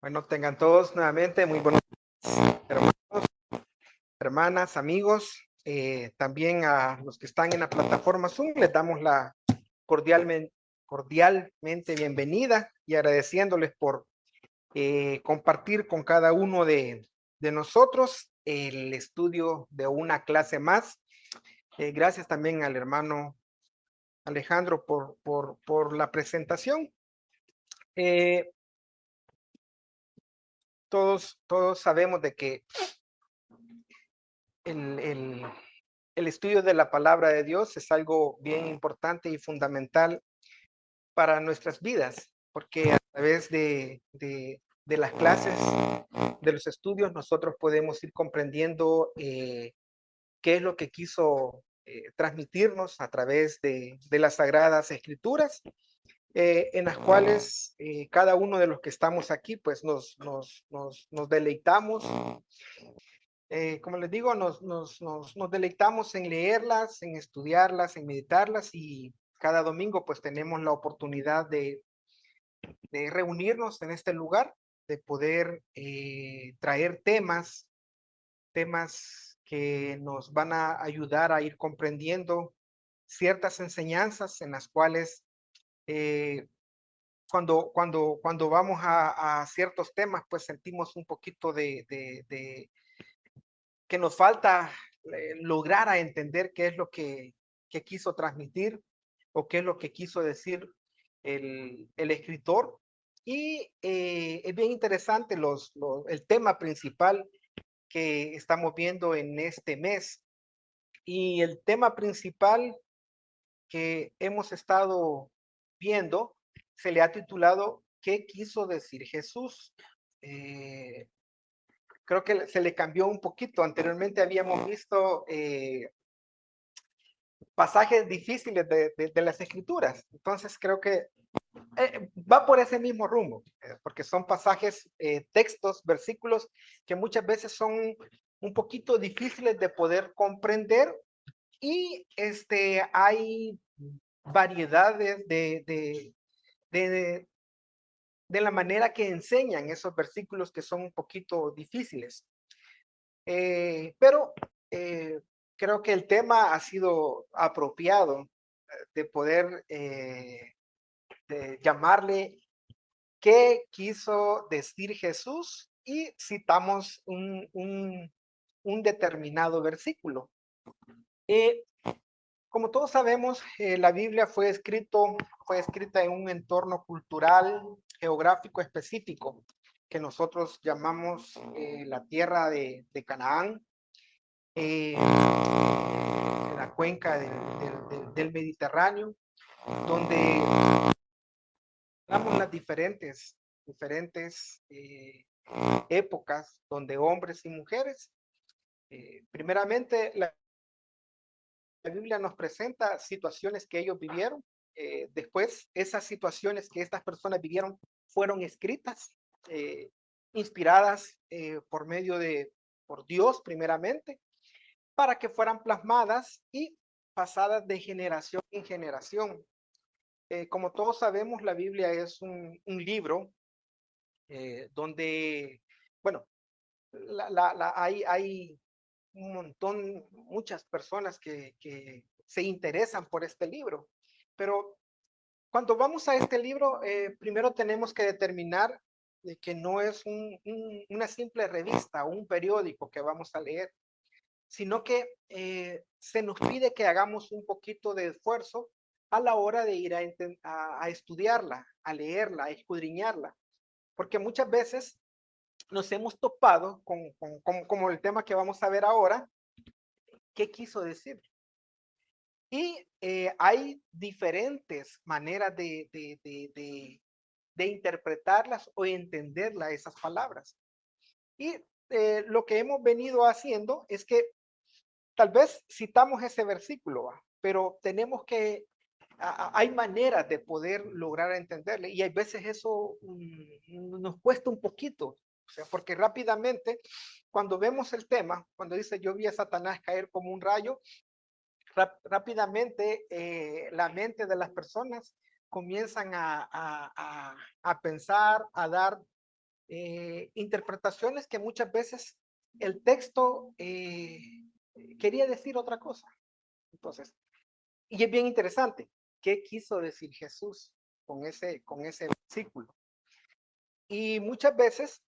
Bueno, tengan todos nuevamente muy buenos días, hermanos, hermanas, amigos. También a los que están en la plataforma Zoom les damos la cordialmente bienvenida y agradeciéndoles por compartir con cada uno de nosotros el estudio de una clase más. Gracias también al hermano Alejandro por la presentación. Todos sabemos de que el, el, el estudio de la palabra de Dios es algo bien importante y fundamental para nuestras vidas, porque a través de las clases, de los estudios, nosotros podemos ir comprendiendo qué es lo que quiso transmitirnos a través de las Sagradas Escrituras, en las cuales cada uno de los que estamos aquí, pues nos deleitamos. Como les digo, nos deleitamos en leerlas, en estudiarlas, en meditarlas, y cada domingo pues tenemos la oportunidad de reunirnos en este lugar, de poder traer temas que nos van a ayudar a ir comprendiendo ciertas enseñanzas en las cuales cuando vamos a ciertos temas pues sentimos un poquito de que nos falta lograr a entender qué es lo que quiso transmitir o qué es lo que quiso decir el escritor. Y es bien interesante el tema principal que estamos viendo en este mes. Y el tema principal que hemos estado viendo se le ha titulado ¿Qué quiso decir Jesús? Creo que se le cambió un poquito. Anteriormente habíamos visto pasajes difíciles de las escrituras. Entonces creo que va por ese mismo rumbo, porque son pasajes, textos, versículos que muchas veces son un poquito difíciles de poder comprender, y hay variedades de, de la manera que enseñan esos versículos que son un poquito difíciles. Pero creo que el tema ha sido apropiado de poder de llamarle ¿Qué quiso decir Jesús? Y citamos un determinado versículo. Eh, Como todos sabemos, la Biblia fue escrita en un entorno cultural, geográfico específico, que nosotros llamamos la tierra de Canaán, en la cuenca del Mediterráneo, donde hablamos las diferentes épocas, donde hombres y mujeres, primeramente la Biblia nos presenta situaciones que ellos vivieron. Después, esas situaciones que estas personas vivieron fueron escritas, eh, inspiradas por Dios primeramente, para que fueran plasmadas y pasadas de generación en generación. Como todos sabemos, la Biblia es un libro donde, bueno, hay un montón, muchas personas que se interesan por este libro, pero cuando vamos a este libro, primero tenemos que determinar que no es una simple revista o un periódico que vamos a leer, sino que se nos pide que hagamos un poquito de esfuerzo a la hora de ir a estudiarla, a leerla, a escudriñarla, porque muchas veces nos hemos topado como el tema que vamos a ver ahora, ¿qué quiso decir? Y hay diferentes maneras de interpretarlas o entenderlas, esas palabras. Y lo que hemos venido haciendo es que tal vez citamos ese versículo, ¿va? Pero tenemos que, hay maneras de poder lograr entenderle, y hay veces eso nos cuesta un poquito, o sea, porque rápidamente, cuando vemos el tema, cuando dice yo vi a Satanás caer como un rayo, rápidamente la mente de las personas comienzan a pensar, a dar interpretaciones que muchas veces el texto quería decir otra cosa. Entonces, y es bien interesante, ¿qué quiso decir Jesús con ese versículo? Y muchas veces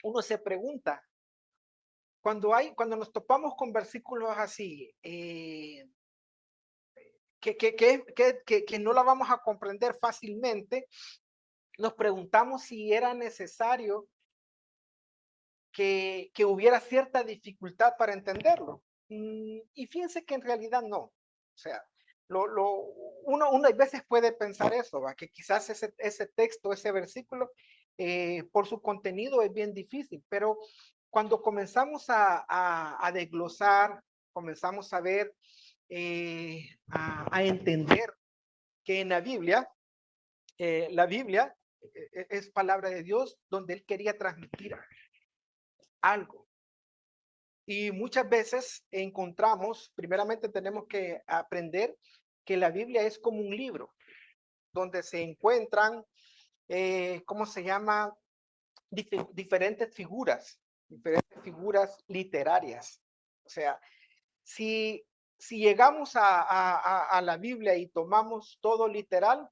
uno se pregunta, cuando nos topamos con versículos así, que no la vamos a comprender fácilmente, nos preguntamos si era necesario que hubiera cierta dificultad para entenderlo. Y fíjense que en realidad no. O sea, uno a veces puede pensar eso, ¿va? Que quizás ese texto, ese versículo, por su contenido es bien difícil, pero cuando comenzamos a desglosar, comenzamos a ver, a entender que en la Biblia es palabra de Dios donde Él quería transmitir algo. Y muchas veces encontramos, primeramente tenemos que aprender que la Biblia es como un libro donde se encuentran, ¿cómo se llama? Diferentes figuras literarias. O sea, si, si llegamos a la Biblia y tomamos todo literal,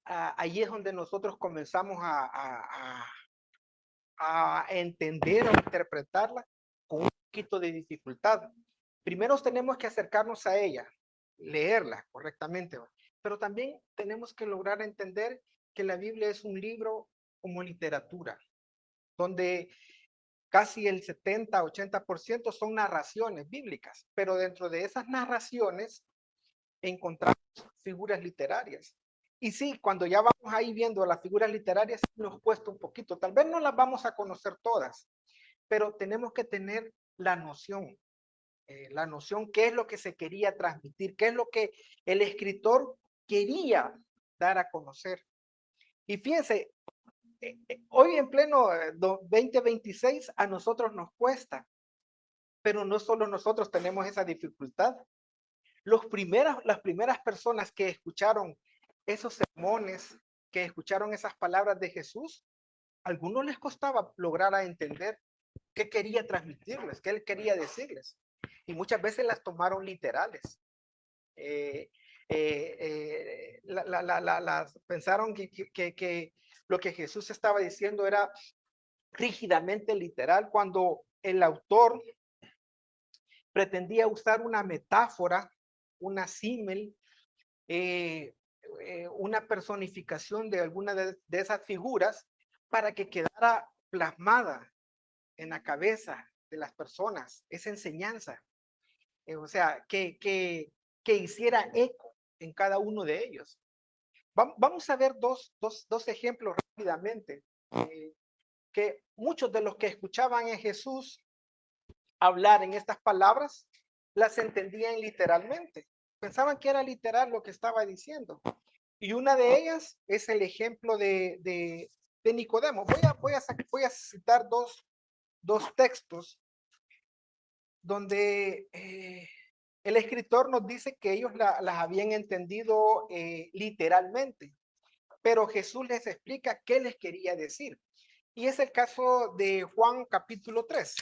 ahí es donde nosotros comenzamos a entender o interpretarla con un poquito de dificultad. Primero tenemos que acercarnos a ella, leerla correctamente, pero también tenemos que lograr entender que la Biblia es un libro como literatura, donde casi el 70-80% son narraciones bíblicas, pero dentro de esas narraciones encontramos figuras literarias. Y sí, cuando ya vamos ahí viendo las figuras literarias, nos cuesta un poquito. Tal vez no las vamos a conocer todas, pero tenemos que tener la noción qué es lo que se quería transmitir, qué es lo que el escritor quería dar a conocer. Y fíjense, hoy en pleno 2026 a nosotros nos cuesta, pero no solo nosotros tenemos esa dificultad. Las primeras personas que escucharon esos sermones, que escucharon esas palabras de Jesús, a algunos les costaba lograr a entender qué quería transmitirles, qué él quería decirles. Y muchas veces las tomaron literales. Pensaron que lo que Jesús estaba diciendo era rígidamente literal, cuando el autor pretendía usar una metáfora, una símil, una personificación de alguna de esas figuras para que quedara plasmada en la cabeza de las personas esa enseñanza. O sea, que hiciera eco en cada uno de ellos. Vamos a ver dos ejemplos rápidamente, que muchos de los que escuchaban a Jesús hablar en estas palabras las entendían literalmente. Pensaban que era literal lo que estaba diciendo. Y una de ellas es el ejemplo de Nicodemo. Voy a citar dos textos donde el escritor nos dice que ellos las habían entendido literalmente, pero Jesús les explica qué les quería decir. Y es el caso de Juan capítulo 3.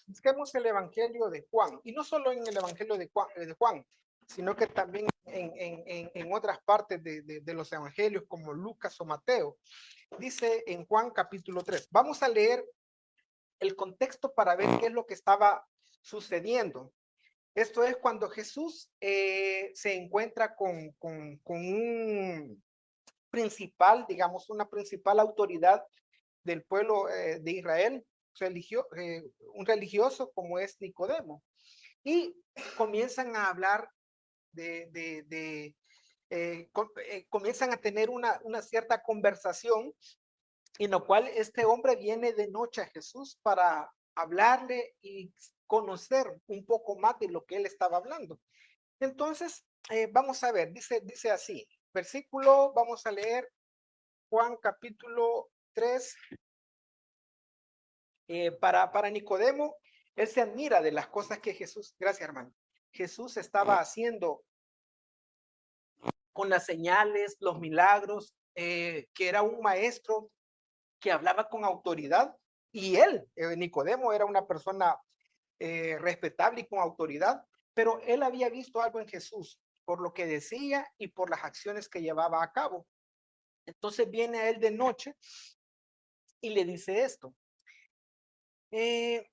Busquemos el Evangelio de Juan, y no solo en el Evangelio de Juan, sino que también en otras partes de los Evangelios como Lucas o Mateo. Dice en Juan capítulo 3. Vamos a leer el contexto para ver qué es lo que estaba sucediendo. Esto es cuando Jesús se encuentra con un principal, digamos, una principal autoridad del pueblo de Israel, un religioso como es Nicodemo. Y comienzan a hablar comienzan a tener una cierta conversación en la cual este hombre viene de noche a Jesús para hablarle y conocer un poco más de lo que él estaba hablando. Entonces, vamos a ver, dice así, versículo, vamos a leer Juan capítulo 3. Para Nicodemo, él se admira de las cosas que Jesús, gracias hermano, Jesús estaba haciendo con las señales, los milagros, que era un maestro que hablaba con autoridad, y él, Nicodemo, era una persona respetable y con autoridad, pero él había visto algo en Jesús por lo que decía y por las acciones que llevaba a cabo. Entonces viene a él de noche y le dice esto. Eh,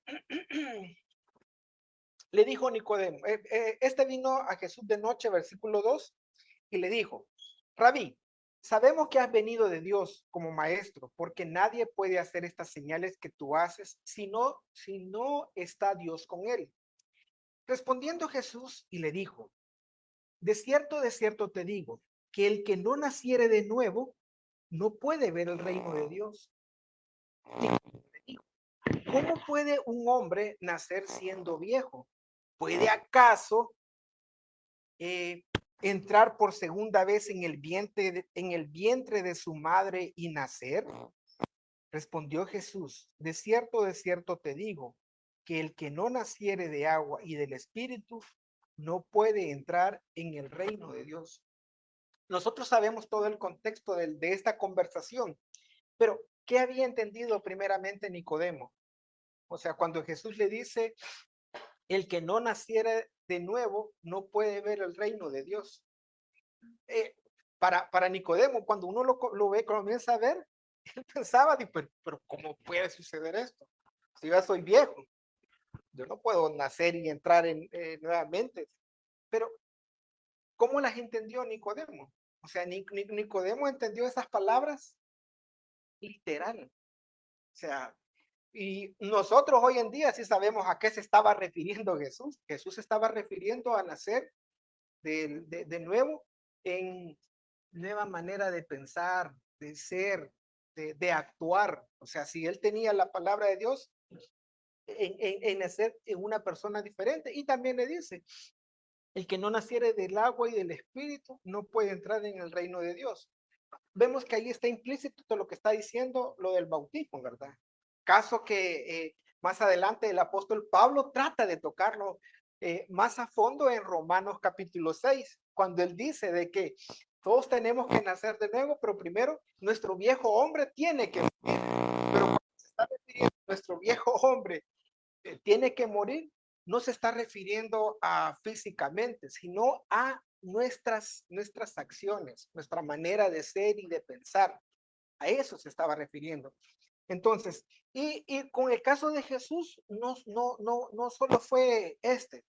le dijo Nicodemo, este vino a Jesús de noche, versículo 2, y le dijo, Rabí, sabemos que has venido de Dios como maestro, porque nadie puede hacer estas señales que tú haces si no está Dios con él. Respondiendo Jesús y le dijo, de cierto te digo, que el que no naciere de nuevo no puede ver el reino de Dios. Y le dijo, ¿cómo puede un hombre nacer siendo viejo? ¿Puede acaso eh, entrar por segunda vez en el vientre de su madre y nacer? Respondió Jesús, de cierto te digo, que el que no naciere de agua y del Espíritu no puede entrar en el reino de Dios. Nosotros sabemos todo el contexto de esta conversación, pero ¿qué había entendido primeramente Nicodemo? O sea, cuando Jesús le dice, el que no naciera de nuevo no puede ver el reino de Dios. Para Nicodemo, cuando uno lo ve, comienza a ver, él pensaba, pero ¿cómo puede suceder esto? Si yo ya soy viejo, yo no puedo nacer y entrar nuevamente. Pero, ¿cómo las entendió Nicodemo? O sea, Nicodemo entendió esas palabras literal. O sea, y nosotros hoy en día sí sabemos a qué se estaba refiriendo Jesús. Jesús se estaba refiriendo a nacer de nuevo en nueva manera de pensar, de ser, de actuar. O sea, si él tenía la palabra de Dios, en nacer en una persona diferente. Y también le dice, el que no naciere del agua y del espíritu no puede entrar en el reino de Dios. Vemos que ahí está implícito todo lo que está diciendo lo del bautismo, ¿verdad? Caso que más adelante el apóstol Pablo trata de tocarlo más a fondo en Romanos capítulo 6, cuando él dice de que todos tenemos que nacer de nuevo, pero primero nuestro viejo hombre tiene que morir. Pero cuando se está refiriendo a nuestro viejo hombre tiene que morir, no se está refiriendo a físicamente, sino a nuestras acciones, nuestra manera de ser y de pensar. A eso se estaba refiriendo. Entonces, y con el caso de Jesús, no solo fue este.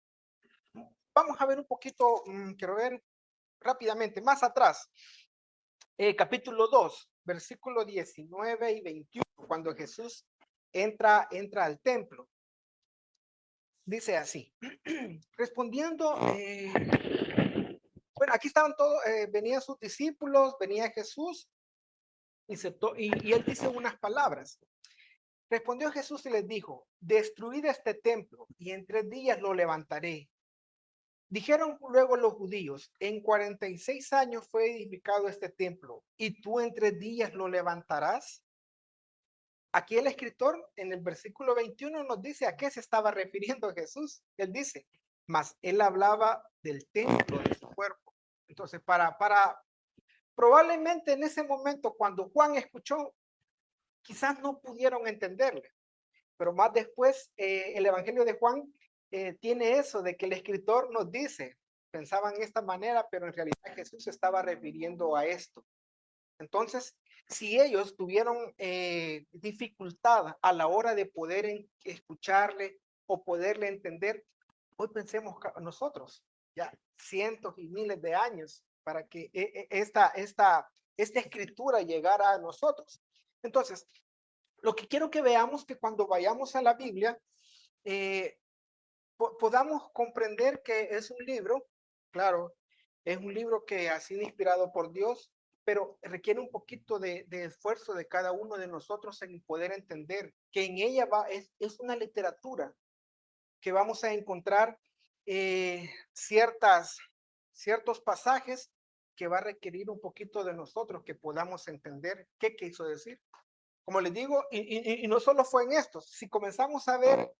Vamos a ver un poquito, quiero ver rápidamente, más atrás, capítulo 2, versículo 19 y 21, cuando Jesús entra al templo. Dice así, respondiendo, bueno, aquí estaban todos, venían sus discípulos, venía Jesús, y él dice unas palabras. Respondió Jesús y les dijo, destruid este templo y en 3 días lo levantaré. Dijeron luego los judíos, en 46 años fue edificado este templo y tú en 3 días lo levantarás. Aquí el escritor en el versículo 21 nos dice a qué se estaba refiriendo Jesús. Él dice, mas él hablaba del templo de su cuerpo. Entonces, probablemente en ese momento cuando Juan escuchó, quizás no pudieron entenderle, pero más después el Evangelio de Juan tiene eso de que el escritor nos dice, pensaban de esta manera, pero en realidad Jesús se estaba refiriendo a esto. Entonces, si ellos tuvieron dificultad a la hora de poder escucharle o poderle entender, hoy pensemos nosotros, ya cientos y miles de años para que esta escritura llegara a nosotros. Entonces, lo que quiero que veamos que cuando vayamos a la Biblia, podamos comprender que es un libro, claro, es un libro que ha sido inspirado por Dios, pero requiere un poquito de esfuerzo de cada uno de nosotros en poder entender que en ella es una literatura que vamos a encontrar ciertos pasajes que va a requerir un poquito de nosotros que podamos entender qué quiso decir. Como les digo, y no solo fue en esto, si comenzamos a ver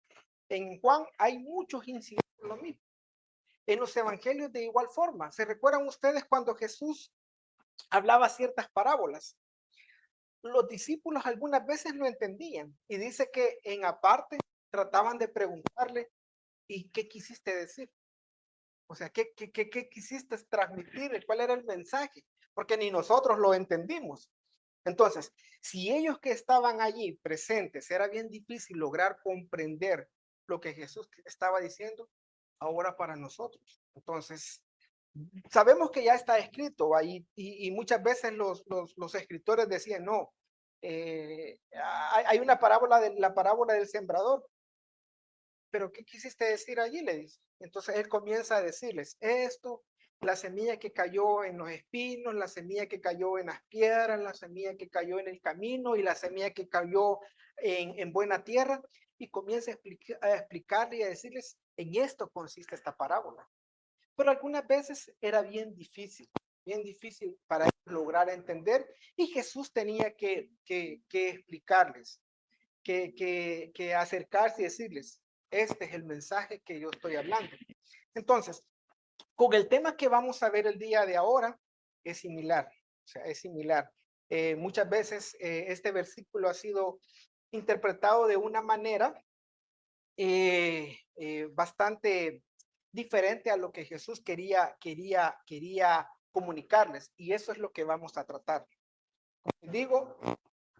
en Juan, hay muchos incidentes lo mismo. En los evangelios de igual forma, ¿se recuerdan ustedes cuando Jesús hablaba ciertas parábolas? Los discípulos algunas veces no entendían y dice que en aparte trataban de preguntarle, ¿y qué quisiste decir? O sea, ¿qué quisiste transmitir? ¿Cuál era el mensaje? Porque ni nosotros lo entendimos. Entonces, si ellos que estaban allí presentes, era bien difícil lograr comprender lo que Jesús estaba diciendo, ahora para nosotros. Entonces, sabemos que ya está escrito ahí y muchas veces los escritores decían, no, hay una parábola, la parábola del sembrador, pero ¿qué quisiste decir allí? Le dice. Entonces él comienza a decirles esto, la semilla que cayó en los espinos, la semilla que cayó en las piedras, la semilla que cayó en el camino y la semilla que cayó en buena tierra, y comienza a explicarle y a decirles, en esto consiste esta parábola. Pero algunas veces era bien difícil para ellos lograr entender, y Jesús tenía que explicarles, que acercarse y decirles, este es el mensaje que yo estoy hablando. Entonces, con el tema que vamos a ver el día de ahora, es similar, o sea, es similar. Muchas veces este versículo ha sido interpretado de una manera bastante diferente a lo que Jesús quería comunicarles, y eso es lo que vamos a tratar. Como digo,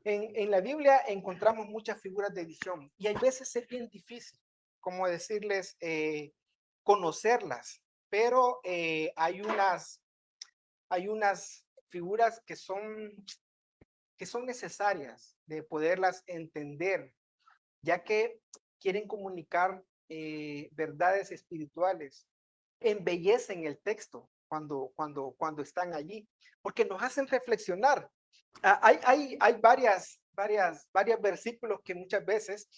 en la Biblia encontramos muchas figuras de visión y hay veces es bien difícil, como decirles, conocerlas, pero hay unas figuras que son necesarias de poderlas entender, ya que quieren comunicar verdades espirituales, embellecen el texto cuando están allí, porque nos hacen reflexionar. Hay varios versículos que muchas veces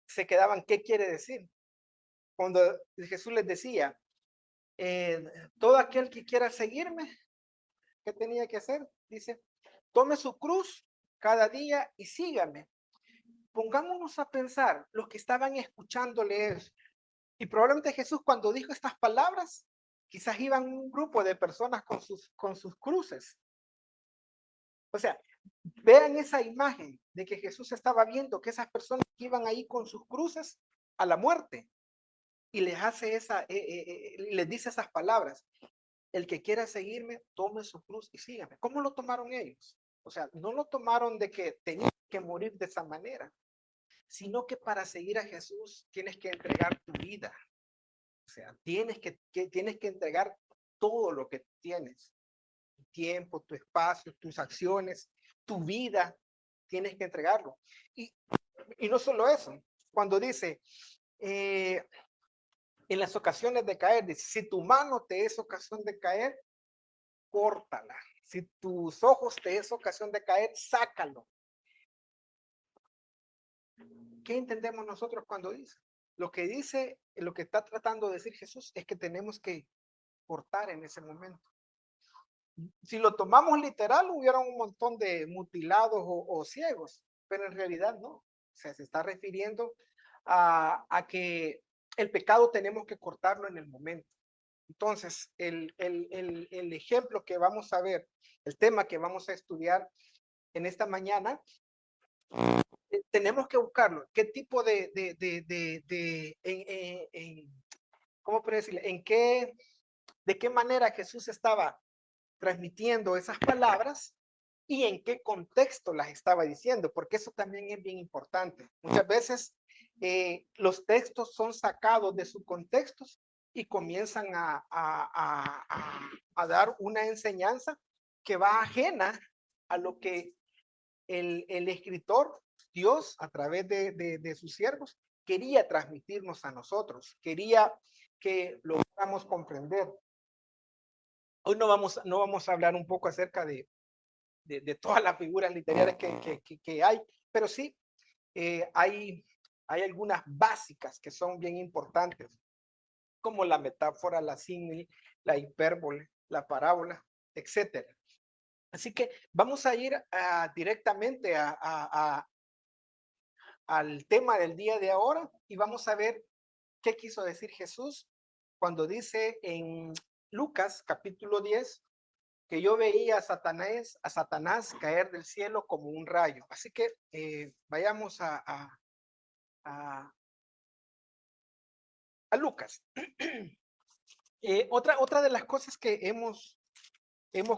se quedaban, ¿qué quiere decir? Cuando Jesús les decía, todo aquel que quiera seguirme, ¿qué tenía que hacer? Dice, tome su cruz cada día y sígame. Pongámonos a pensar, los que estaban escuchándole eso, y probablemente Jesús cuando dijo estas palabras, quizás iban un grupo de personas con sus cruces. O sea, vean esa imagen de que Jesús estaba viendo que esas personas iban ahí con sus cruces a la muerte, y les hace les dice esas palabras, el que quiera seguirme, tome su cruz y sígame. ¿Cómo lo tomaron ellos? O sea, no lo tomaron de que tenían que morir de esa manera, sino que para seguir a Jesús tienes que entregar tu vida. O sea, tienes que entregar todo lo que tienes, tu tiempo, tu espacio, tus acciones, tu vida, tienes que entregarlo. Y no solo eso, cuando dice, en las ocasiones de caer, dice, si tu mano te es ocasión de caer, córtala. Si tus ojos te es ocasión de caer, sácalo. ¿Qué entendemos nosotros cuando dice? Lo que está tratando de decir Jesús es que tenemos que cortar en ese momento. Si lo tomamos literal, hubiera un montón de mutilados o ciegos, pero en realidad no. O sea, se está refiriendo a que el pecado tenemos que cortarlo en el momento. Entonces, el ejemplo que vamos a ver, el tema que vamos a estudiar en esta mañana, tenemos que buscarlo. ¿Qué tipo ¿cómo puedo decirle? ¿De qué manera Jesús estaba transmitiendo esas palabras y en qué contexto las estaba diciendo? Porque eso también es bien importante. Muchas veces los textos son sacados de sus contextos y comienzan a dar una enseñanza que va ajena a lo que el escritor, Dios, a través de sus siervos, quería transmitirnos a nosotros, quería que lo podamos comprender. Hoy no vamos a hablar un poco acerca de todas las figuras literarias que hay, pero sí hay algunas básicas que son bien importantes, como la metáfora, la símil, la hipérbole, la parábola, etcétera. Así que vamos a ir directamente al tema del día de ahora y vamos a ver qué quiso decir Jesús cuando dice en Lucas capítulo 10 que yo veía a Satanás caer del cielo como un rayo. Así que vayamos a Lucas. Otra de las cosas que hemos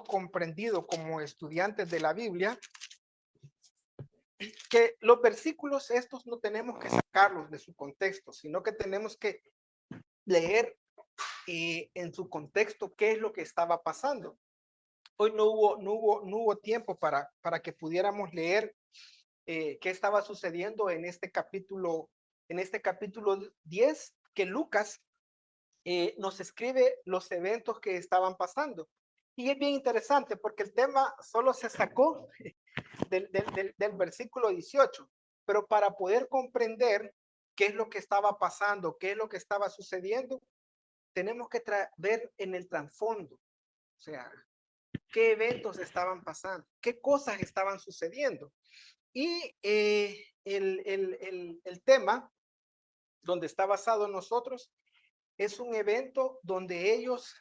comprendido como estudiantes de la Biblia, que los versículos estos no tenemos que sacarlos de su contexto, sino que tenemos que leer en su contexto qué es lo que estaba pasando. Hoy no hubo tiempo para que pudiéramos leer qué estaba sucediendo en este capítulo 10, que Lucas nos escribe los eventos que estaban pasando. Y es bien interesante porque el tema solo se sacó del versículo 18, pero para poder comprender qué es lo que estaba pasando, qué es lo que estaba sucediendo, tenemos que ver en el trasfondo, o sea, qué eventos estaban pasando, qué cosas estaban sucediendo. Y el tema donde está basado nosotros es un evento donde ellos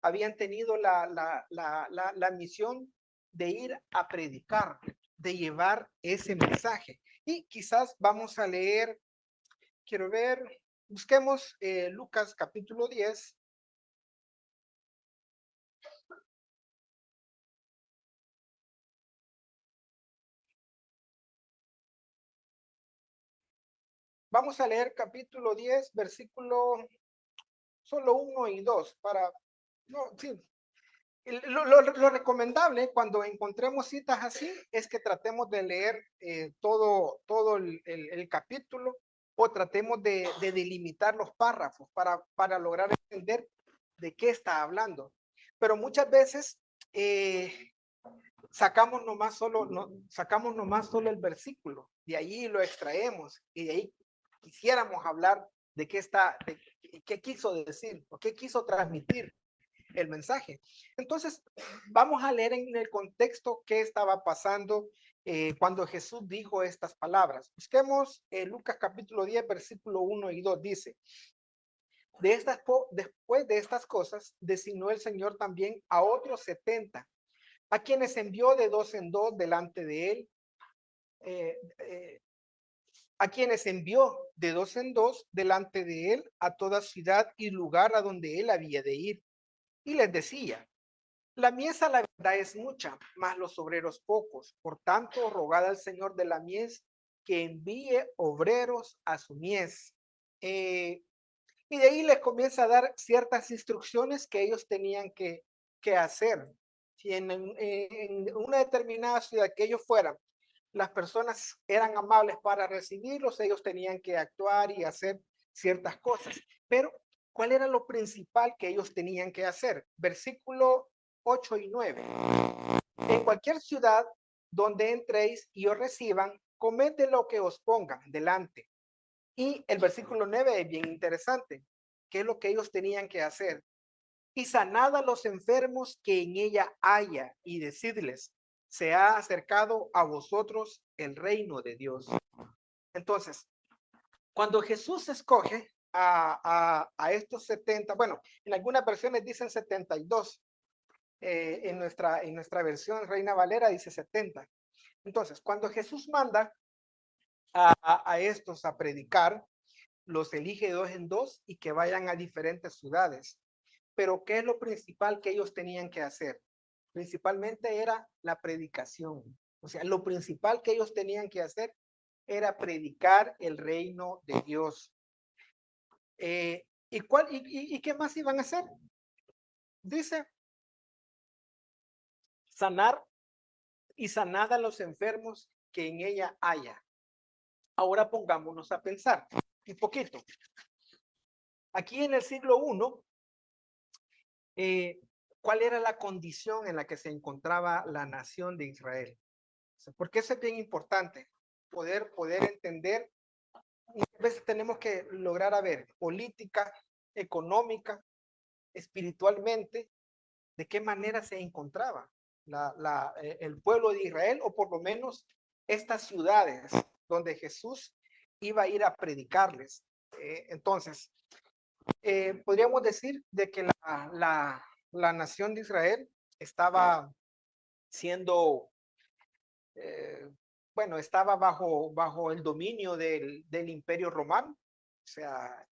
habían tenido la misión de ir a predicar, de llevar ese mensaje. Y quizás vamos a leer, quiero ver, busquemos Lucas capítulo 10. Vamos a leer capítulo 10, versículo solo 1 y 2 para, no, sí. Lo recomendable cuando encontremos citas así es que tratemos de leer todo el capítulo, o tratemos de delimitar los párrafos para lograr entender de qué está hablando. Pero muchas veces sacamos nomás solo el versículo, de ahí lo extraemos y de ahí quisiéramos hablar de qué quiso decir o qué quiso transmitir el mensaje. Entonces, vamos a leer en el contexto qué estaba pasando cuando Jesús dijo estas palabras. Busquemos Lucas capítulo 10, versículo 1 y 2, dice: después de estas cosas, designó el Señor también a otros 70, a quienes envió de dos en dos delante de él, a quienes envió de dos en dos delante de él a toda ciudad y lugar a donde él había de ir. Y les decía: la mies a la verdad es mucha, mas los obreros pocos. Por tanto, rogad al Señor de la mies que envíe obreros a su mies. Y de ahí les comienza a dar ciertas instrucciones que ellos tenían que hacer. Si en una determinada ciudad que ellos fueran, las personas eran amables para recibirlos, ellos tenían que actuar y hacer ciertas cosas. Pero, ¿cuál era lo principal que ellos tenían que hacer? Versículo 8 y 9. En cualquier ciudad donde entréis y os reciban, comed de lo que os pongan delante. Y el versículo 9 es bien interesante. ¿Qué es lo que ellos tenían que hacer? Y sanad a los enfermos que en ella haya, y decidles: se ha acercado a vosotros el reino de Dios. Entonces, cuando Jesús escoge a estos 70, bueno, en algunas versiones dicen 72, en nuestra versión Reina Valera dice 70. Entonces, cuando Jesús manda a estos a predicar, los elige de dos en dos y que vayan a diferentes ciudades. Pero ¿qué es lo principal que ellos tenían que hacer? Principalmente era la predicación. O sea, lo principal que ellos tenían que hacer era predicar el reino de Dios. ¿Y qué más iban a hacer? Dice: sanar y sanad a los enfermos que en ella haya. Ahora pongámonos a pensar un poquito. Aquí en el siglo I, ¿cuál era la condición en la que se encontraba la nación de Israel? Porque eso es bien importante, poder entender. A veces tenemos que lograr a ver política, económica, espiritualmente, de qué manera se encontraba el pueblo de Israel, o por lo menos estas ciudades donde Jesús iba a ir a predicarles. Entonces, podríamos decir de que la nación de Israel estaba siendo, eh, bueno, estaba bajo el dominio del Imperio Romano, o sea,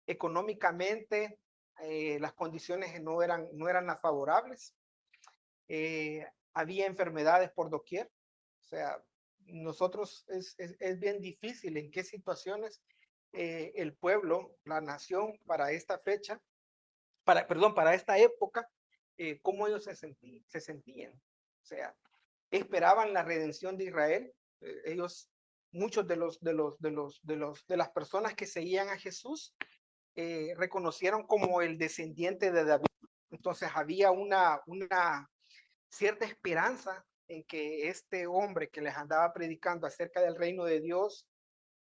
económicamente las condiciones no eran las favorables, había enfermedades por doquier, o sea, nosotros es bien difícil en qué situaciones el pueblo, la nación para esta fecha, para esta época, cómo ellos se sentían. O sea, esperaban la redención de Israel. Ellos, muchos de las personas que seguían a Jesús, reconocieron como el descendiente de David. Entonces había una cierta esperanza en que este hombre que les andaba predicando acerca del reino de Dios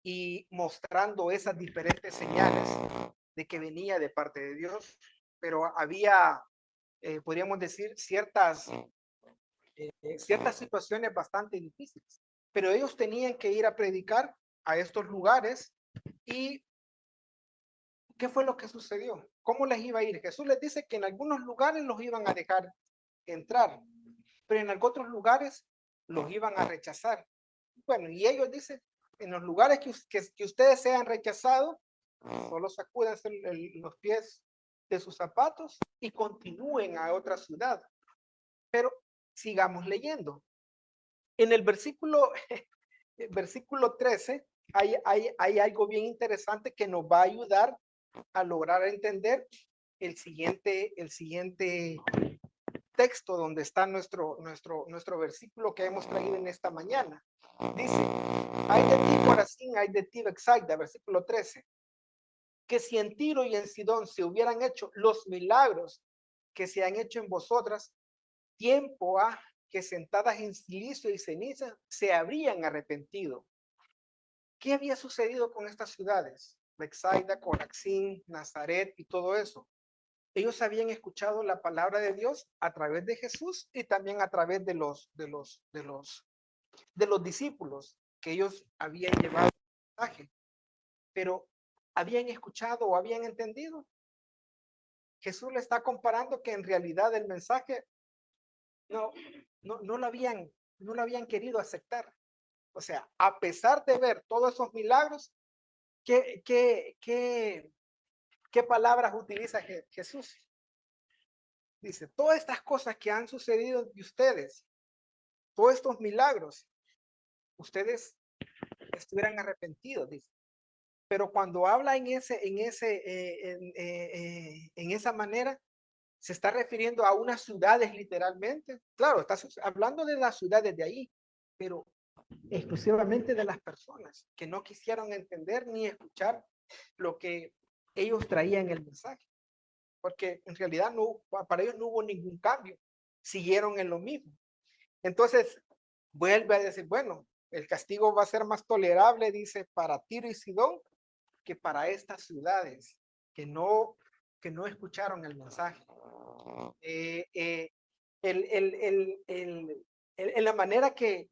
y mostrando esas diferentes señales de que venía de parte de Dios, pero había, podríamos decir, ciertas situaciones bastante difíciles. Pero ellos tenían que ir a predicar a estos lugares. ¿Y qué fue lo que sucedió? ¿Cómo les iba a ir? Jesús les dice que en algunos lugares los iban a dejar entrar, pero en otros lugares los iban a rechazar. Bueno, y ellos dicen, en los lugares que ustedes sean rechazados, solo sacudan los pies de sus zapatos y continúen a otra ciudad. Pero sigamos leyendo. En el versículo 13 hay algo bien interesante que nos va a ayudar a lograr entender el siguiente texto donde está nuestro versículo que hemos traído en esta mañana. Dice, hay de ti Corazín, hay de ti Bethsaida, versículo 13, que si en Tiro y en Sidón se hubieran hecho los milagros que se han hecho en vosotras, tiempo ha que sentadas en silicio y ceniza se habrían arrepentido. ¿Qué había sucedido con estas ciudades? Bethsaida, Corazín, Nazaret y todo eso. Ellos habían escuchado la palabra de Dios a través de Jesús y también a través de los discípulos que ellos habían llevado el mensaje, pero habían escuchado o habían entendido. Jesús le está comparando que en realidad el mensaje no, no lo habían querido aceptar. O sea, a pesar de ver todos esos milagros, ¿qué palabras utiliza Jesús? Dice, todas estas cosas que han sucedido de ustedes, todos estos milagros, ustedes estuvieran arrepentidos, dice. Pero cuando habla en esa manera, se está refiriendo a unas ciudades literalmente. Claro, está hablando de las ciudades de ahí, pero exclusivamente de las personas que no quisieron entender ni escuchar lo que ellos traían el mensaje, porque en realidad para ellos no hubo ningún cambio, siguieron en lo mismo. Entonces vuelve a decir, bueno, el castigo va a ser más tolerable, dice, para Tiro y Sidón que para estas ciudades que no escucharon el mensaje. En la manera que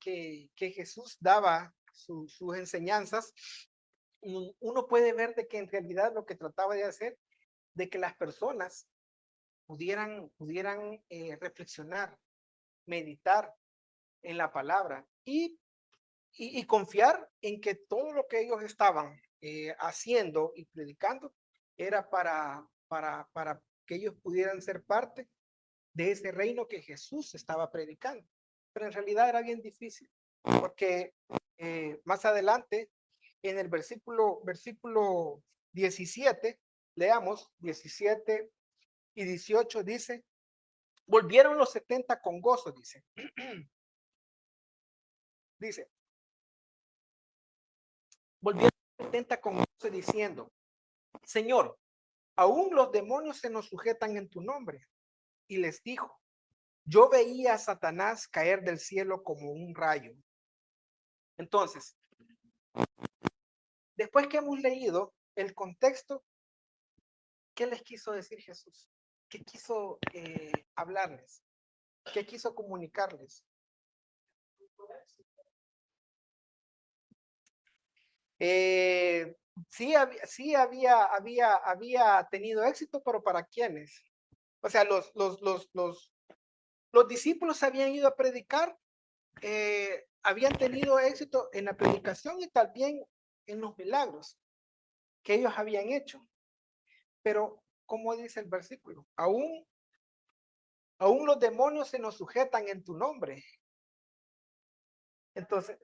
Jesús daba sus enseñanzas, uno puede ver de que en realidad lo que trataba de hacer, de que las personas pudieran reflexionar, meditar en la palabra y confiar en que todo lo que ellos estaban haciendo y predicando era para que ellos pudieran ser parte de ese reino que Jesús estaba predicando. Pero en realidad era bien difícil, porque más adelante, en el versículo 17, leamos 17 y 18, dice, volvieron los 70 con gozo, dice. Dice, volvieron los 70 con gozo diciendo, Señor, aún los demonios se nos sujetan en tu nombre. Y les dijo, yo veía a Satanás caer del cielo como un rayo. Entonces, después que hemos leído el contexto, ¿qué les quiso decir Jesús? ¿Qué quiso hablarles? ¿Qué quiso comunicarles? había tenido éxito, pero ¿para quiénes? O sea, los discípulos habían ido a predicar, habían tenido éxito en la predicación y también en los milagros que ellos habían hecho. Pero, ¿cómo dice el versículo? Aún los demonios se nos sujetan en tu nombre. Entonces,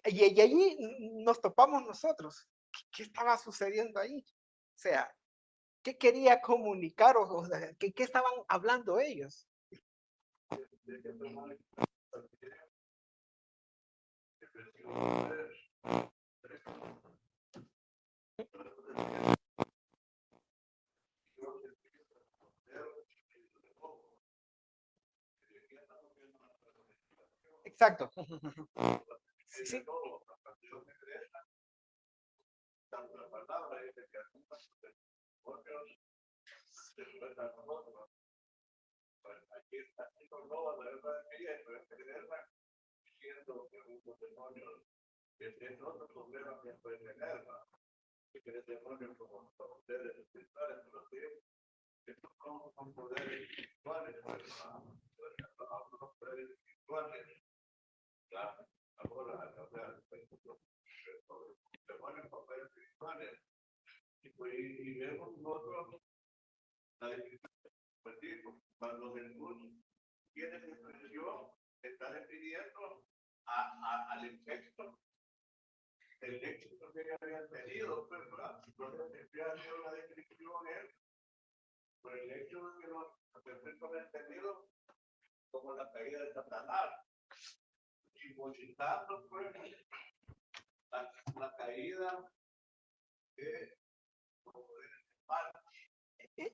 y allí nos topamos nosotros. ¿Qué estaba sucediendo ahí? O sea, ¿qué quería comunicar? O sea, ¿qué estaban hablando ellos? Exacto. Sí. Cuando Jesús tiene esa expresión, está refiriendo al efecto, el éxito que habían tenido, ¿verdad? Entonces, estoy haciendo la descripción es por el hecho de que los efectos han tenido como la caída de Satanás, simbolizando pues la caída de mal.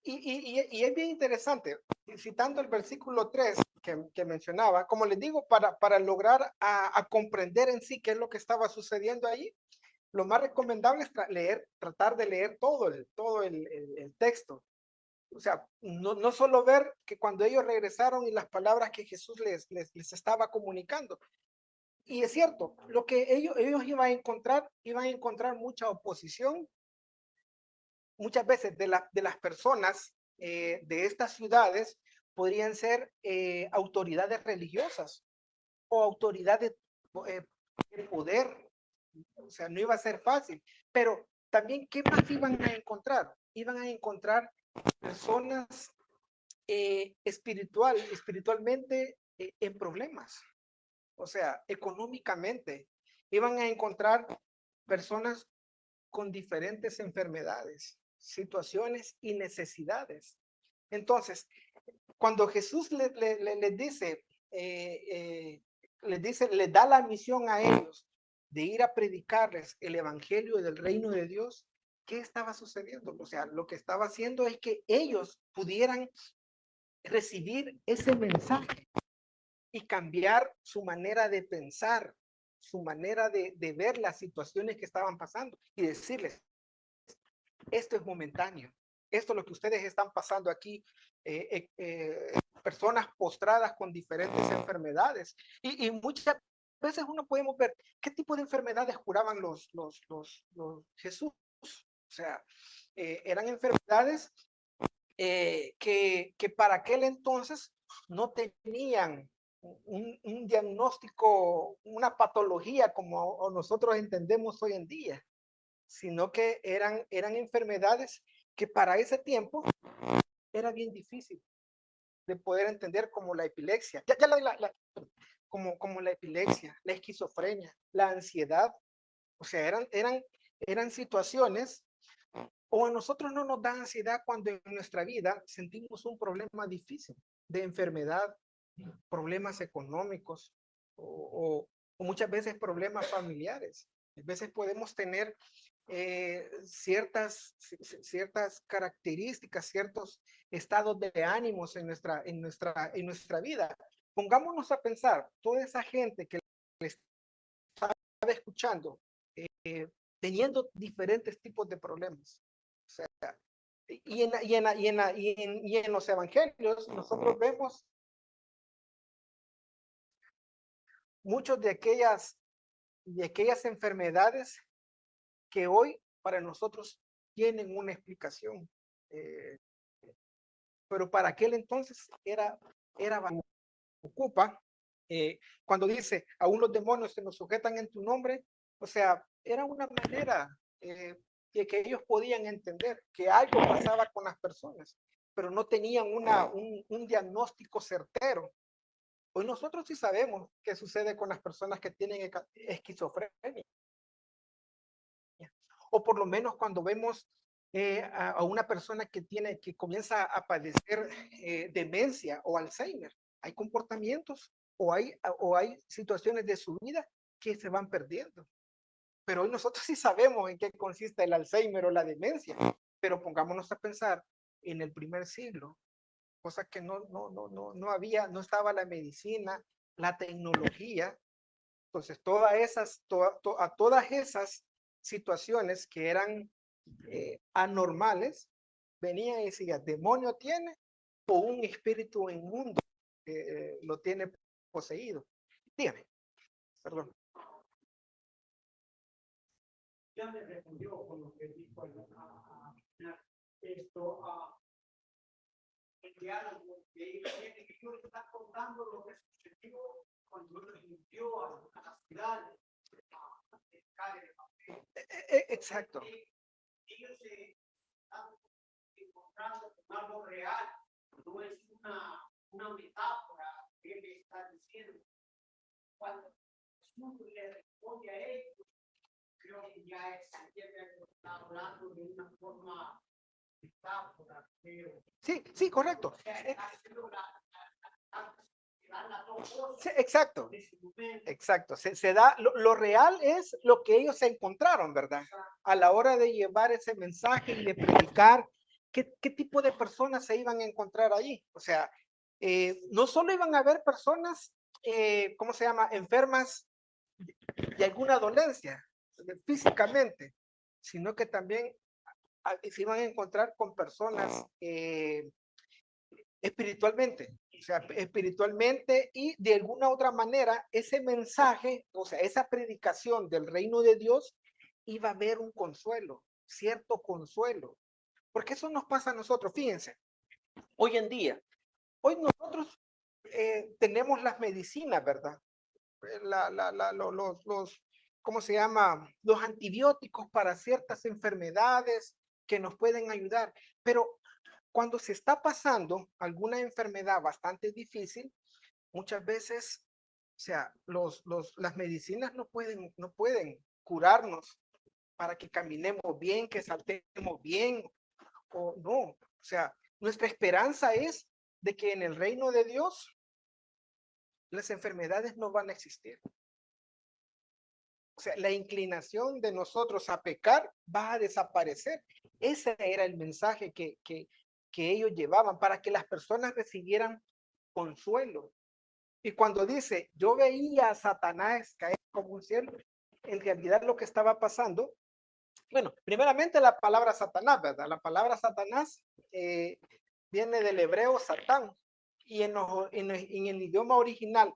Y es bien interesante, citando el versículo 3 que mencionaba, como les digo, para lograr a comprender en sí qué es lo que estaba sucediendo ahí, lo más recomendable es tratar de leer todo el texto. O sea, no solo ver que cuando ellos regresaron y las palabras que Jesús les estaba comunicando. Y es cierto, lo que ellos iban a encontrar mucha oposición, muchas veces de las personas de estas ciudades podrían ser autoridades religiosas o autoridades de poder. O sea, no iba a ser fácil, pero también, ¿qué más iban a encontrar? Iban a encontrar personas espiritualmente en problemas, o sea, económicamente. Iban a encontrar personas con diferentes enfermedades, situaciones y necesidades. Entonces, cuando Jesús les da la misión a ellos de ir a predicarles el evangelio del reino de Dios, ¿qué estaba sucediendo? O sea, lo que estaba haciendo es que ellos pudieran recibir ese mensaje y cambiar su manera de pensar, su manera de ver las situaciones que estaban pasando y decirles, esto es momentáneo, esto es lo que ustedes están pasando aquí, personas postradas con diferentes enfermedades y muchas veces uno podemos ver qué tipo de enfermedades curaban los Jesús. O sea, eran enfermedades que para aquel entonces no tenían un diagnóstico, una patología como nosotros entendemos hoy en día, sino que eran enfermedades que para ese tiempo era bien difícil de poder entender, como la epilepsia, como la epilepsia, la esquizofrenia, la ansiedad. O sea, eran situaciones, o a nosotros no nos da ansiedad cuando en nuestra vida sentimos un problema difícil de enfermedad, problemas económicos o muchas veces problemas familiares. A veces podemos tener ciertas características, ciertos estados de ánimos en nuestra vida. Pongámonos a pensar, toda esa gente que estaba escuchando, teniendo diferentes tipos de problemas. O sea, y en los evangelios nosotros vemos muchos de aquellas enfermedades que hoy para nosotros tienen una explicación. Pero para aquel entonces era ocupa, cuando dice, aún los demonios se nos sujetan en tu nombre, o sea, era una manera que ellos podían entender que algo pasaba con las personas, pero no tenían un diagnóstico certero. Hoy nosotros sí sabemos qué sucede con las personas que tienen esquizofrenia, o por lo menos cuando vemos a una persona que comienza a padecer demencia o Alzheimer. Hay comportamientos o hay situaciones de su vida que se van perdiendo. Pero hoy nosotros sí sabemos en qué consiste el Alzheimer o la demencia, pero pongámonos a pensar en el primer siglo, cosa que no había, no estaba la medicina, la tecnología. Entonces, a todas esas situaciones que eran anormales, venían y decían, demonio tiene o un espíritu inmundo lo tiene poseído. Dígame, perdón. Ya me respondió con lo que dijo esto el diálogo que yo está contando lo que sucedió cuando él limpió a la ciudad Exacto. Ellos se están encontrando con algo real, no es una metáfora que él está diciendo. Cuando Jesús le responde a ellos, creo que ya está hablando de una forma metáfora, creo. Sí, correcto. O sea, está haciendo sí, exacto. Exacto. Se da, lo real es lo que ellos se encontraron, ¿verdad? A la hora de llevar ese mensaje y de predicar, ¿qué tipo de personas se iban a encontrar allí? O sea, no solo iban a haber personas, ¿cómo se llama? Enfermas de alguna dolencia físicamente, sino que también se iban a encontrar con personas espiritualmente, o sea, espiritualmente y de alguna otra manera ese mensaje, o sea, esa predicación del reino de Dios iba a haber un consuelo, cierto consuelo, porque eso nos pasa a nosotros, fíjense, hoy en día, hoy nosotros tenemos las medicinas, ¿verdad? ¿Cómo se llama? Los antibióticos para ciertas enfermedades que nos pueden ayudar, pero cuando se está pasando alguna enfermedad bastante difícil, muchas veces, o sea, las medicinas no pueden curarnos para que caminemos bien, que saltemos bien, o no. O sea, nuestra esperanza es de que en el reino de Dios las enfermedades no van a existir. O sea, la inclinación de nosotros a pecar va a desaparecer. Ese era el mensaje que ellos llevaban para que las personas recibieran consuelo. Y cuando dice, yo veía a Satanás caer como un cielo, en realidad lo que estaba pasando, bueno, primeramente la palabra Satanás, ¿verdad? La palabra Satanás viene del hebreo Satán, y en el idioma original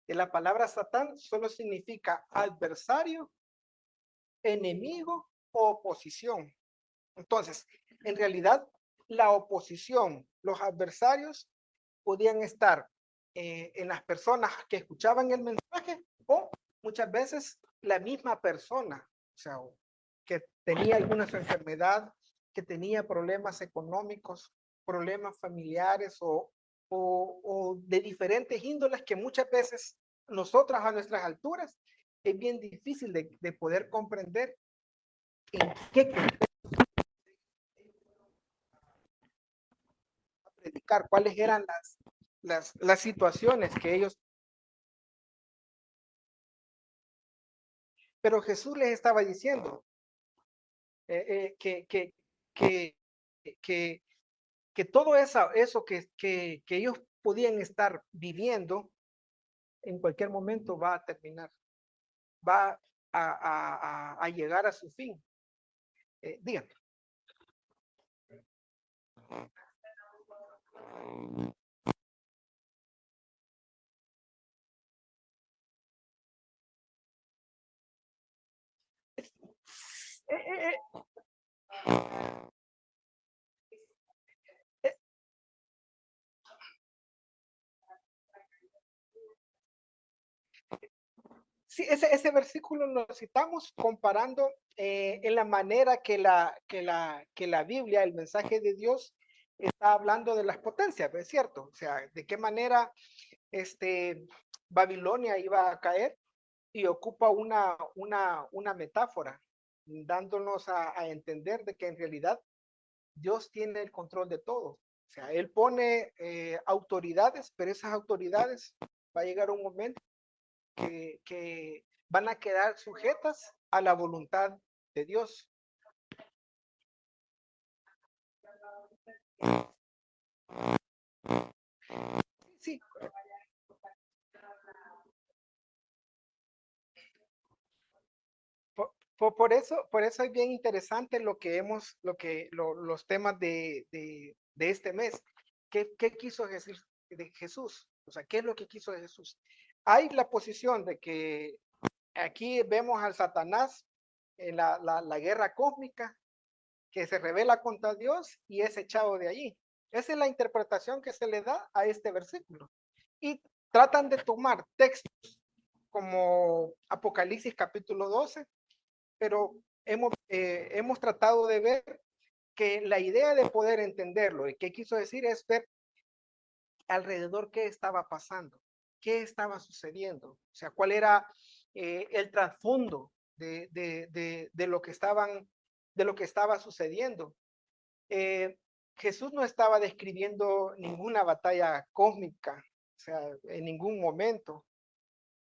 de la palabra Satán solo significa adversario, enemigo o oposición. Entonces, en realidad, la oposición, los adversarios podían estar en las personas que escuchaban el mensaje o muchas veces la misma persona, o sea, que tenía alguna enfermedad, que tenía problemas económicos, problemas familiares o de diferentes índoles que muchas veces nosotras a nuestras alturas es bien difícil de poder comprender en qué predicar, cuáles eran las situaciones que ellos. Pero Jesús les estaba diciendo que, que, que todo eso que ellos podían estar viviendo en cualquier momento va a terminar, va a llegar a su fin. Díganme. eh, eh, sí, ese versículo lo citamos comparando en la manera que la Biblia, el mensaje de Dios, está hablando de las potencias, ¿es cierto? O sea, de qué manera Babilonia iba a caer y ocupa una metáfora, dándonos a entender de que en realidad Dios tiene el control de todo. O sea, Él pone autoridades, pero esas autoridades va a llegar un momento que van a quedar sujetas a la voluntad de Dios. Sí, por eso es bien interesante lo que los temas de este mes. ¿Qué quiso Jesús? O sea, ¿qué es lo que quiso Jesús? Hay la posición de que aquí vemos al Satanás en la guerra cósmica, que se revela contra Dios y es echado de allí. Esa es la interpretación que se le da a este versículo. Y tratan de tomar textos como Apocalipsis capítulo 12, pero hemos tratado de ver que la idea de poder entenderlo y qué quiso decir es ver alrededor qué estaba pasando, qué estaba sucediendo, o sea, cuál era el trasfondo de lo que de lo que estaba sucediendo. Eh, Jesús no estaba describiendo ninguna batalla cósmica, o sea, en ningún momento,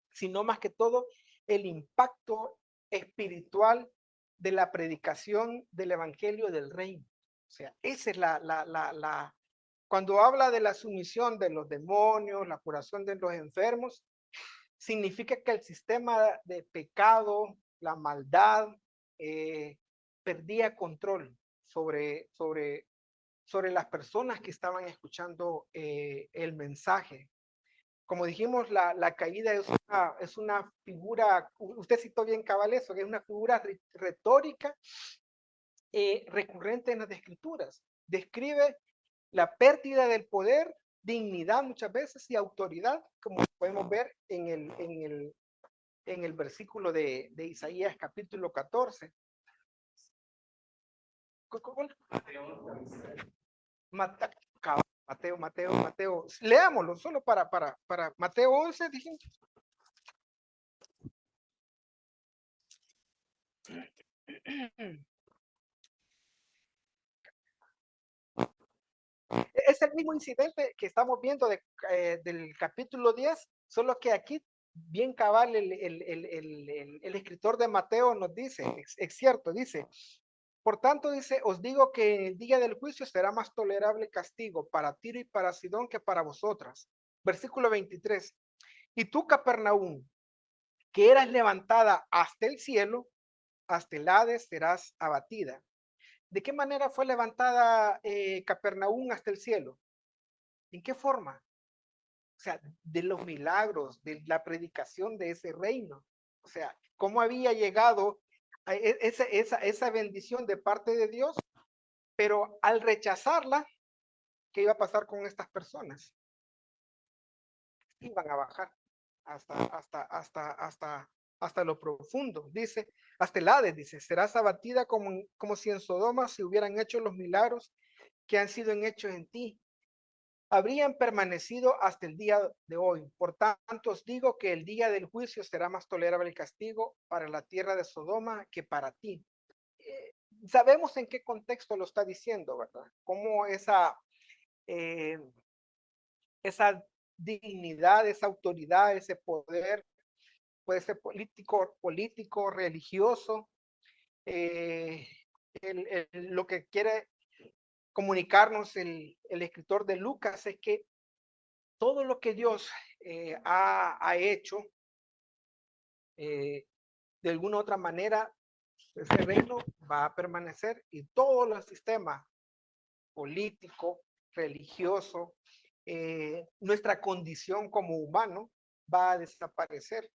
sino más que todo el impacto espiritual de la predicación del evangelio del reino. O sea, esa es cuando habla de la sumisión de los demonios, la curación de los enfermos, significa que el sistema de pecado, la maldad, perdía control sobre las personas que estaban escuchando el mensaje. Como dijimos, la caída es una figura, usted citó bien cabal eso, que es una figura retórica recurrente en las escrituras. Describe la pérdida del poder, dignidad muchas veces y autoridad, como podemos ver en el versículo de Isaías capítulo 14. Mateo. Leámoslo solo para Mateo 11, dijimos. Es el mismo incidente que estamos viendo del capítulo 10, solo que aquí bien cabal el escritor de Mateo nos dice, es cierto, dice, por tanto dice, os digo que en el día del juicio será más tolerable castigo para Tiro y para Sidón que para vosotras. Versículo 23. Y tú, Capernaum, que eras levantada hasta el cielo, hasta el Hades serás abatida. ¿De qué manera fue levantada Capernaum hasta el cielo? ¿En qué forma? O sea, de los milagros, de la predicación de ese reino. O sea, cómo había llegado a esa bendición de parte de Dios, pero al rechazarla, ¿qué iba a pasar con estas personas? Iban a bajar hasta lo profundo. Dice, hasta el Hades, dice, serás abatida como si en Sodoma se hubieran hecho los milagros que han sido hechos en ti. Habrían permanecido hasta el día de hoy. Por tanto, os digo que el día del juicio será más tolerable el castigo para la tierra de Sodoma que para ti. Sabemos en qué contexto lo está diciendo, ¿verdad? Cómo eh, esa dignidad, esa autoridad, ese poder, puede ser político, religioso. Eh, lo que quiere comunicarnos el escritor de Lucas es que todo lo que Dios ha hecho, de alguna u otra manera, ese reino va a permanecer y todo el sistema político, religioso, nuestra condición como humano va a desaparecer,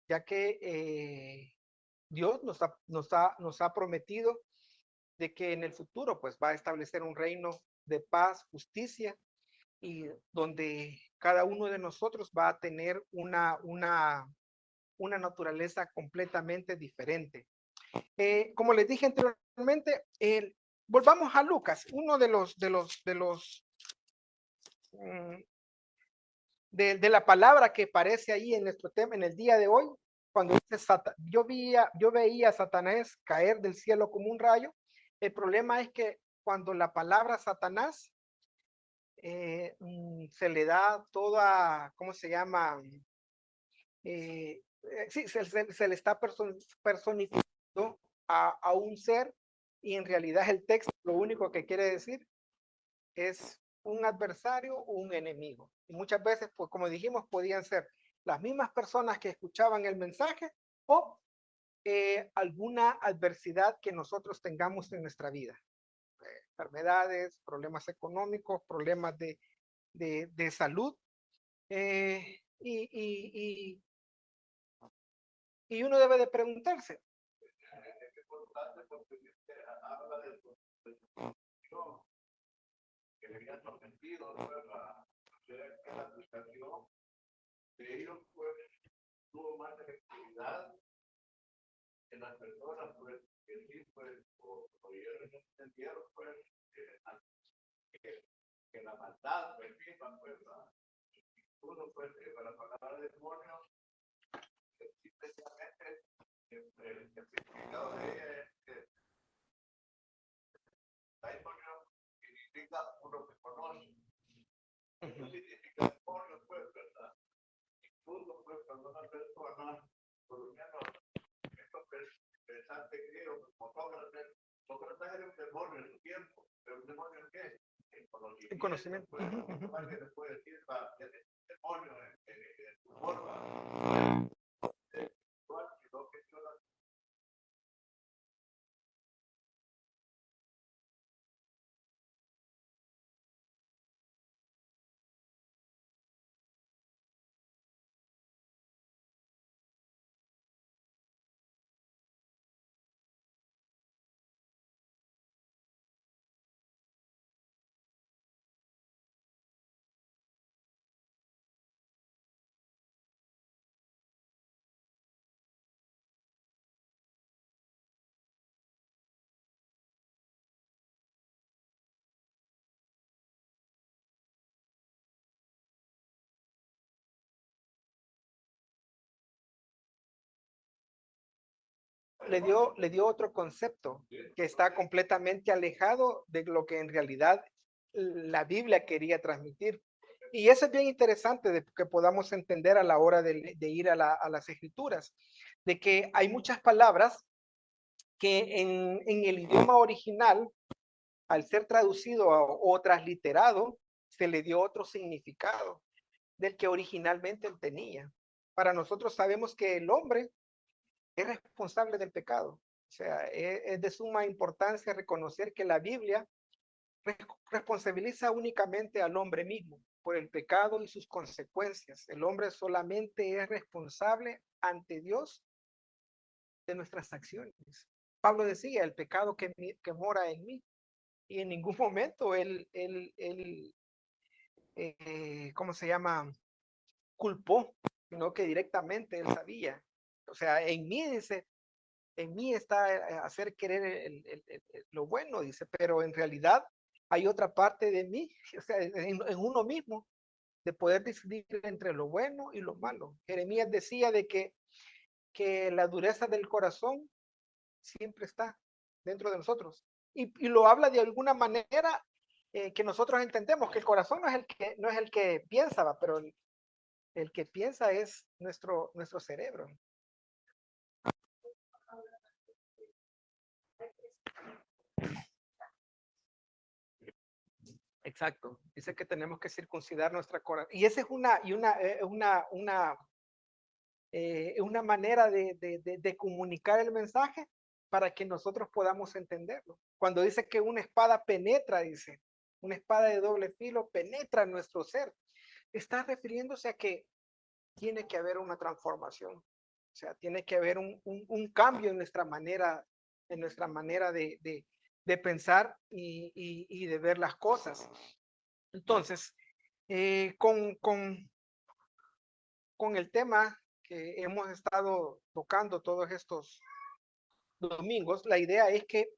ya que Dios nos ha prometido de que en el futuro pues va a establecer un reino de paz, justicia, y donde cada uno de nosotros va a tener una naturaleza completamente diferente. Como les dije anteriormente, volvamos a Lucas, uno de la palabra que aparece ahí en nuestro tema en el día de hoy, cuando dice yo veía a Satanás caer del cielo como un rayo. El problema es que cuando la palabra Satanás se le da toda, ¿cómo se llama? Sí, se le está personificando a un ser, y en realidad el texto lo único que quiere decir es un adversario o un enemigo. Y muchas veces, pues como dijimos, podían ser las mismas personas que escuchaban el mensaje o alguna adversidad que nosotros tengamos en nuestra vida. Enfermedades, problemas económicos, problemas de salud. Y uno debe de preguntarse. Es importante porque habla de que le habían sometido a la aplicación de ellos, pues tuvo más efectividad en las personas, pues que sí, pues oyeron y entendieron, pues que la maldad, pues misma, pues uno, pues para la palabra de demonio, precisamente el significado de ella es que demonio significa uno que conoce. Eso significa demonio, pues, ¿verdad? Incluso, pues, cuando una persona, por lo menos, estos pensantes griegos, como Sócrates era un demonio en su tiempo, pero un demonio en qué? En conocimiento. Pues, más que se puede decir, demonio en su forma. Le dio otro concepto que está completamente alejado de lo que en realidad la Biblia quería transmitir. Y eso es bien interesante de que podamos entender a la hora de ir a las escrituras, de que hay muchas palabras que en el idioma original, al ser traducido o transliterado, se le dio otro significado del que originalmente él tenía. Para nosotros sabemos que el hombre es responsable del pecado. O sea, es de suma importancia reconocer que la Biblia responsabiliza únicamente al hombre mismo por el pecado y sus consecuencias. El hombre solamente es responsable ante Dios de nuestras acciones. Pablo decía, el pecado que mora en mí, y en ningún momento ¿cómo se llama? Culpó, sino que directamente él sabía. O sea, en mí dice, en mí está hacer querer lo bueno, dice, pero en realidad hay otra parte de mí, o sea, en uno mismo, de poder decidir entre lo bueno y lo malo. Jeremías decía de que la dureza del corazón siempre está dentro de nosotros. Y lo habla de alguna manera que nosotros entendemos que el corazón no es el que piensa, ¿va? Pero el que piensa es nuestro cerebro. Exacto. Dice que tenemos que circuncidar nuestra corazón. Y esa es una manera de comunicar el mensaje para que nosotros podamos entenderlo. Cuando dice que una espada penetra, dice, una espada de doble filo penetra nuestro ser, está refiriéndose a que tiene que haber una transformación. O sea, tiene que haber un cambio en nuestra manera de pensar y de ver las cosas. Entonces, con el tema que hemos estado tocando todos estos domingos, la idea es que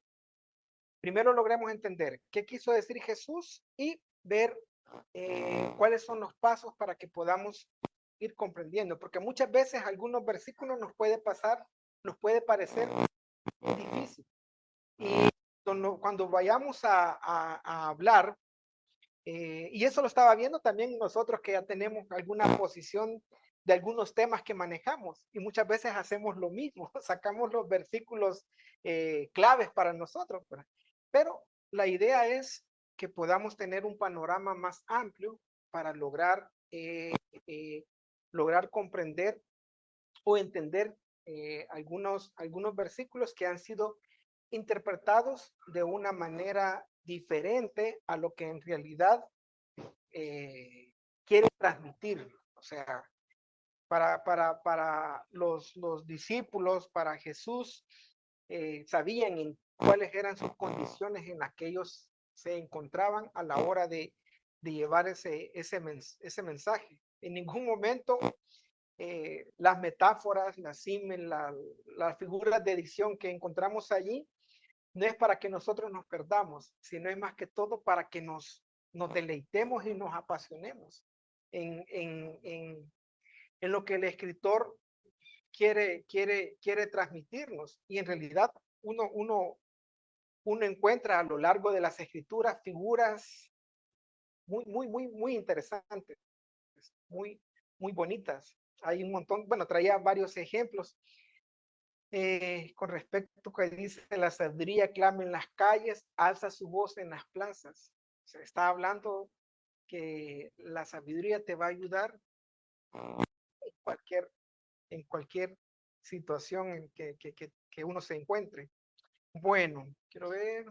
primero logremos entender qué quiso decir Jesús y ver cuáles son los pasos para que podamos ir comprendiendo, porque muchas veces algunos versículos nos puede parecer difícil. Y cuando vayamos a hablar, y eso lo estaba viendo también nosotros que ya tenemos alguna posición de algunos temas que manejamos, y muchas veces hacemos lo mismo, sacamos los versículos claves para nosotros, pero la idea es que podamos tener un panorama más amplio para lograr comprender o entender algunos versículos que han sido interpretados de una manera diferente a lo que en realidad quiere transmitir. O sea, para los discípulos, para Jesús, sabían en cuáles eran sus condiciones en las que ellos se encontraban a la hora de llevar ese mensaje. En ningún momento las metáforas, las figuras de edición que encontramos allí, no es para que nosotros nos perdamos, sino es más que todo para que nos deleitemos y nos apasionemos en lo que el escritor quiere transmitirnos. Y en realidad uno encuentra a lo largo de las escrituras figuras muy interesantes, muy bonitas. Hay un montón, bueno, traía varios ejemplos con respecto a que dice: la sabiduría clama en las calles, alza su voz en las plazas. Se está hablando que la sabiduría te va a ayudar en cualquier situación en que uno se encuentre. Bueno, quiero ver.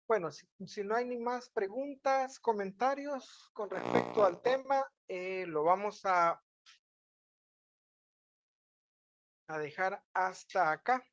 Bueno, si no hay ni más preguntas, comentarios con respecto al tema, lo vamos a dejar hasta acá.